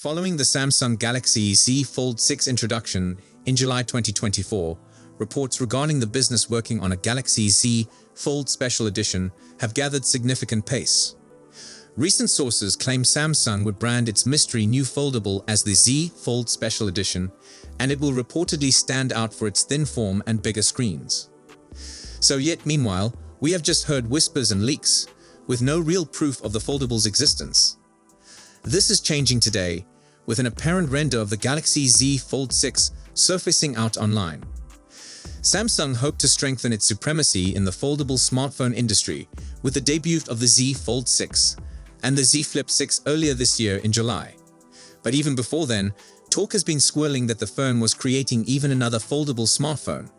Following the Samsung Galaxy Z Fold 6 introduction in July 2024, reports regarding the business working on a Galaxy Z Fold Special Edition have gathered significant pace. Recent sources claim Samsung would brand its mystery new foldable as the Z Fold Special Edition, and it will reportedly stand out for its thin form and bigger screens. Meanwhile, we have just heard whispers and leaks, with no real proof of the foldable's existence. This is changing today, with an apparent render of the Galaxy Z Fold 6 surfacing out online. Samsung hoped to strengthen its supremacy in the foldable smartphone industry with the debut of the Z Fold 6 and the Z Flip 6 earlier this year in July. But even before then, talk has been swirling that the firm was creating even another foldable smartphone,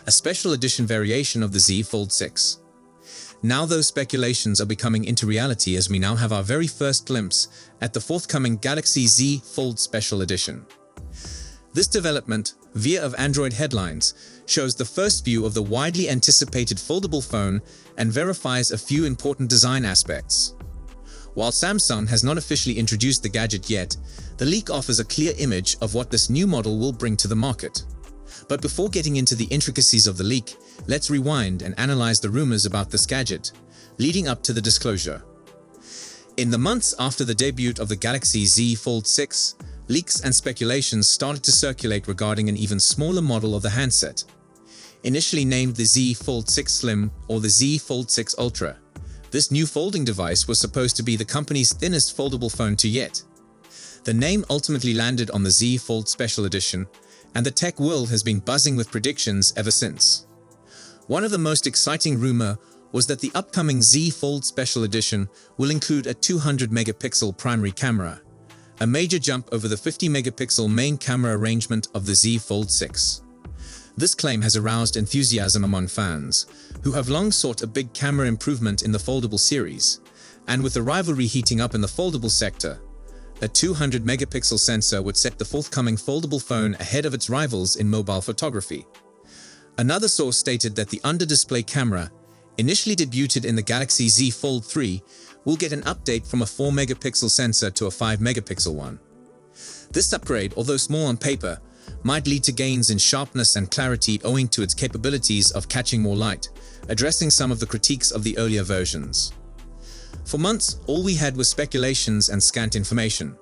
a special edition variation of the Z Fold 6. Now those speculations are becoming into reality as we now have our very first glimpse at the forthcoming Galaxy Z Fold Special Edition. This development, via of Android headlines, shows the first view of the widely anticipated foldable phone and verifies a few important design aspects. While Samsung has not officially introduced the gadget yet, the leak offers a clear image of what this new model will bring to the market. But before getting into the intricacies of the leak, let's rewind and analyze the rumors about this gadget, leading up to the disclosure. In the months after the debut of the Galaxy Z Fold 6, leaks and speculations started to circulate regarding an even smaller model of the handset. Initially named the Z Fold 6 Slim or the Z Fold 6 Ultra, this new folding device was supposed to be the company's thinnest foldable phone to yet. The name ultimately landed on the Z Fold Special Edition, and the tech world has been buzzing with predictions ever since. One of the most exciting rumors was that the upcoming Z Fold Special Edition will include a 200-megapixel primary camera, a major jump over the 50-megapixel main camera arrangement of the Z Fold 6. This claim has aroused enthusiasm among fans, who have long sought a big camera improvement in the foldable series, and with the rivalry heating up in the foldable sector, a 200-megapixel sensor would set the forthcoming foldable phone ahead of its rivals in mobile photography. Another source stated that the under-display camera, initially debuted in the Galaxy Z Fold 3, will get an update from a 4-megapixel sensor to a 5-megapixel one. This upgrade, although small on paper, might lead to gains in sharpness and clarity owing to its capabilities of catching more light, addressing some of the critiques of the earlier versions. For months, all we had was speculations and scant information,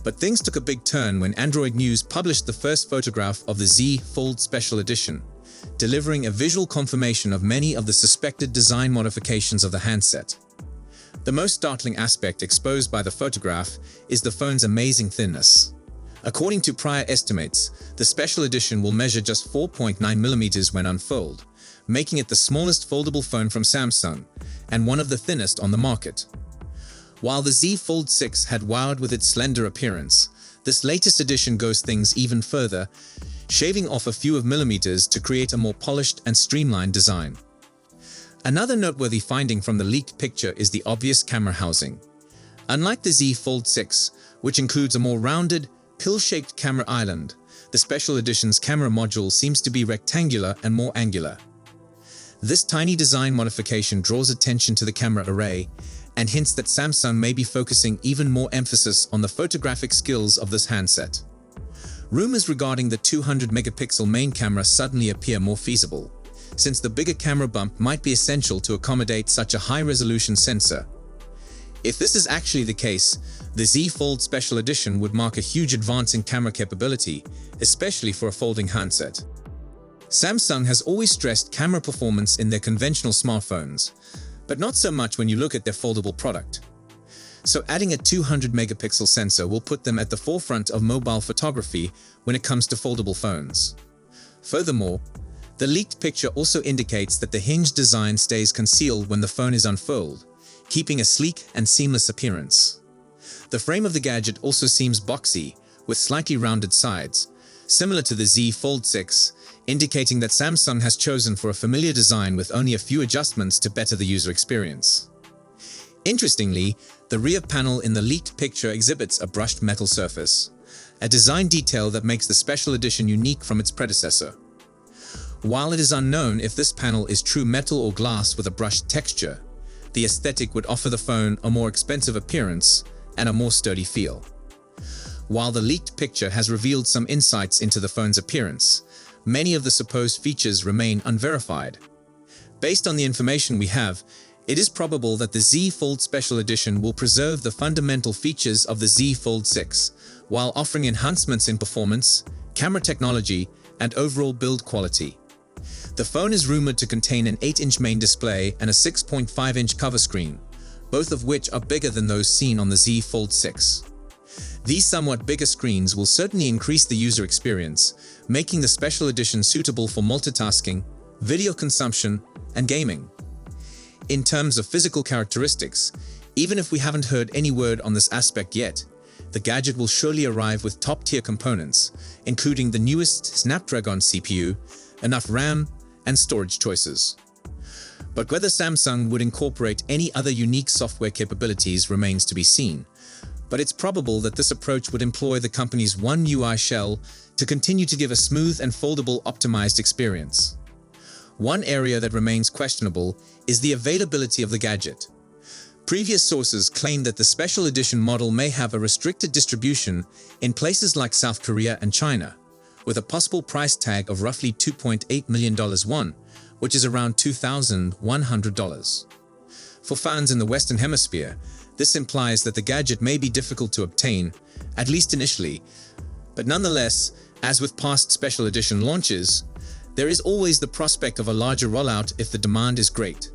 but things took a big turn when Android News published the first photograph of the Z Fold Special Edition, delivering a visual confirmation of many of the suspected design modifications of the handset. The most startling aspect exposed by the photograph is the phone's amazing thinness. According to prior estimates, the Special Edition will measure just 4.9 mm when unfolded, making it the smallest foldable phone from Samsung and one of the thinnest on the market. While the Z Fold 6 had wowed with its slender appearance, this latest edition goes things even further, shaving off a few of millimeters to create a more polished and streamlined design. Another noteworthy finding from the leaked picture is the obvious camera housing. Unlike the Z Fold 6, which includes a more rounded, pill-shaped camera island, the Special Edition's camera module seems to be rectangular and more angular. This tiny design modification draws attention to the camera array and hints that Samsung may be focusing even more emphasis on the photographic skills of this handset. Rumors regarding the 200-megapixel main camera suddenly appear more feasible, since the bigger camera bump might be essential to accommodate such a high-resolution sensor. If this is actually the case, the Z Fold Special Edition would mark a huge advance in camera capability, especially for a folding handset. Samsung has always stressed camera performance in their conventional smartphones, but not so much when you look at their foldable product. So adding a 200-megapixel sensor will put them at the forefront of mobile photography when it comes to foldable phones. Furthermore, the leaked picture also indicates that the hinge design stays concealed when the phone is unfurled, keeping a sleek and seamless appearance. The frame of the gadget also seems boxy, with slightly rounded sides, similar to the Z Fold 6, indicating that Samsung has chosen for a familiar design with only a few adjustments to better the user experience. Interestingly, the rear panel in the leaked picture exhibits a brushed metal surface, a design detail that makes the Special Edition unique from its predecessor. While it is unknown if this panel is true metal or glass with a brushed texture, the aesthetic would offer the phone a more expensive appearance and a more sturdy feel. While the leaked picture has revealed some insights into the phone's appearance, many of the supposed features remain unverified. Based on the information we have, it is probable that the Z Fold Special Edition will preserve the fundamental features of the Z Fold 6, while offering enhancements in performance, camera technology, and overall build quality. The phone is rumored to contain an 8-inch main display and a 6.5-inch cover screen, both of which are bigger than those seen on the Z Fold 6. These somewhat bigger screens will certainly increase the user experience, making the Special Edition suitable for multitasking, video consumption, and gaming. In terms of physical characteristics, even if we haven't heard any word on this aspect yet, the gadget will surely arrive with top-tier components, including the newest Snapdragon CPU, enough RAM, and storage choices. But whether Samsung would incorporate any other unique software capabilities remains to be seen, but it's probable that this approach would employ the company's One UI shell to continue to give a smooth and foldable optimized experience. One area that remains questionable is the availability of the gadget. Previous sources claim that the Special Edition model may have a restricted distribution in places like South Korea and China, with a possible price tag of roughly $2.8 million won, which is around $2,100. For fans in the Western Hemisphere, this implies that the gadget may be difficult to obtain, at least initially, but nonetheless, as with past Special Edition launches, there is always the prospect of a larger rollout if the demand is great.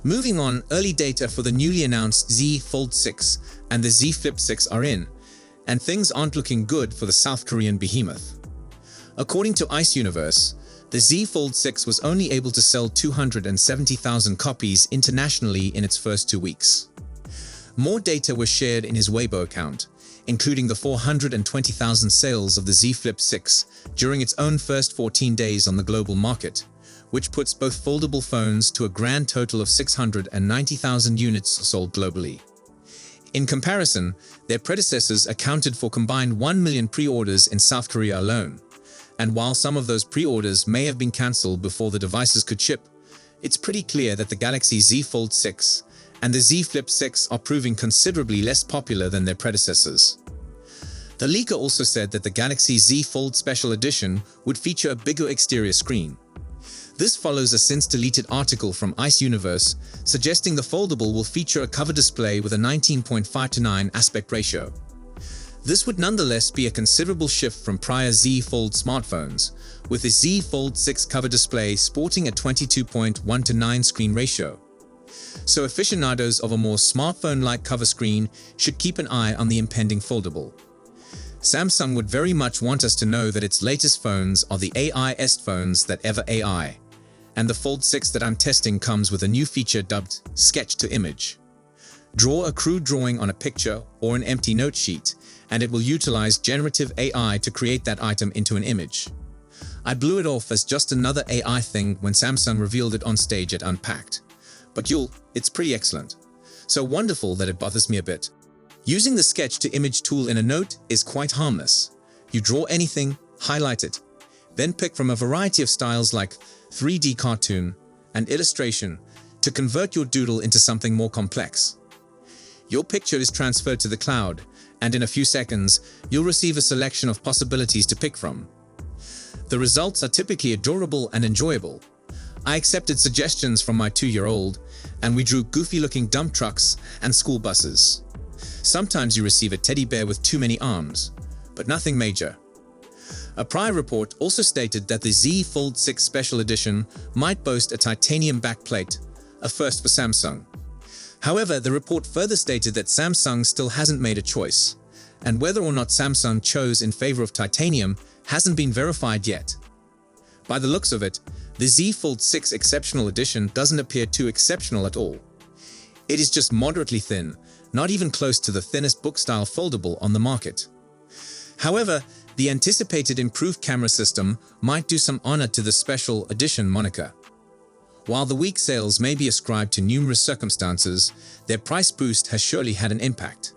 Moving on, early data for the newly announced Z Fold 6 and the Z Flip 6 are in, and things aren't looking good for the South Korean behemoth. According to Ice Universe, the Z Fold 6 was only able to sell 270,000 copies internationally in its first 2 weeks. More data was shared in his Weibo account, including the 420,000 sales of the Z Flip 6 during its own first 14 days on the global market, which puts both foldable phones to a grand total of 690,000 units sold globally. In comparison, their predecessors accounted for combined 1 million pre-orders in South Korea alone, and while some of those pre-orders may have been cancelled before the devices could ship, it's pretty clear that the Galaxy Z Fold 6 and the Z Flip 6 are proving considerably less popular than their predecessors. The leaker also said that the Galaxy Z Fold Special Edition would feature a bigger exterior screen. This follows a since-deleted article from Ice Universe suggesting the foldable will feature a cover display with a 19.5:9 aspect ratio. This would nonetheless be a considerable shift from prior Z Fold smartphones, with the Z Fold 6 cover display sporting a 22.1:9 screen ratio. So aficionados of a more smartphone-like cover screen should keep an eye on the impending foldable. Samsung would very much want us to know that its latest phones are the AI-est phones that ever AI, and the Fold 6 that I'm testing comes with a new feature dubbed Sketch to Image. Draw a crude drawing on a picture or an empty note sheet, and it will utilize generative AI to create that item into an image. I blew it off as just another AI thing when Samsung revealed it on stage at Unpacked. But it's pretty excellent. So wonderful that it bothers me a bit. Using the Sketch to Image tool in a note is quite harmless. You draw anything, highlight it, then pick from a variety of styles like 3D cartoon and illustration to convert your doodle into something more complex. Your picture is transferred to the cloud, and in a few seconds, you'll receive a selection of possibilities to pick from. The results are typically adorable and enjoyable. I accepted suggestions from my 2-year-old, and we drew goofy-looking dump trucks and school buses. Sometimes you receive a teddy bear with too many arms, but nothing major. A prior report also stated that the Z Fold 6 Special Edition might boast a titanium backplate, a first for Samsung. However, the report further stated that Samsung still hasn't made a choice, and whether or not Samsung chose in favor of titanium hasn't been verified yet. By the looks of it, the Z Fold 6 Exceptional Edition doesn't appear too exceptional at all. It is just moderately thin, not even close to the thinnest book-style foldable on the market. However, the anticipated improved camera system might do some honor to the Special Edition moniker. While the weak sales may be ascribed to numerous circumstances, their price boost has surely had an impact.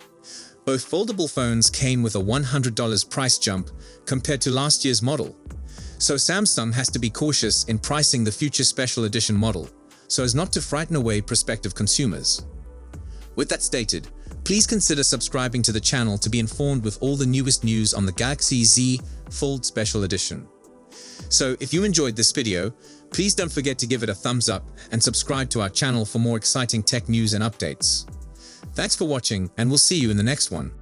Both foldable phones came with a $100 price jump compared to last year's model. So Samsung has to be cautious in pricing the future Special Edition model, so as not to frighten away prospective consumers. With that stated, Please consider subscribing to the channel to be informed with all the newest news on the Galaxy Z Fold Special Edition. So if you enjoyed this video, please don't forget to give it a thumbs up and subscribe to our channel for more exciting tech news and updates. Thanks for watching, and we'll see you in the next one.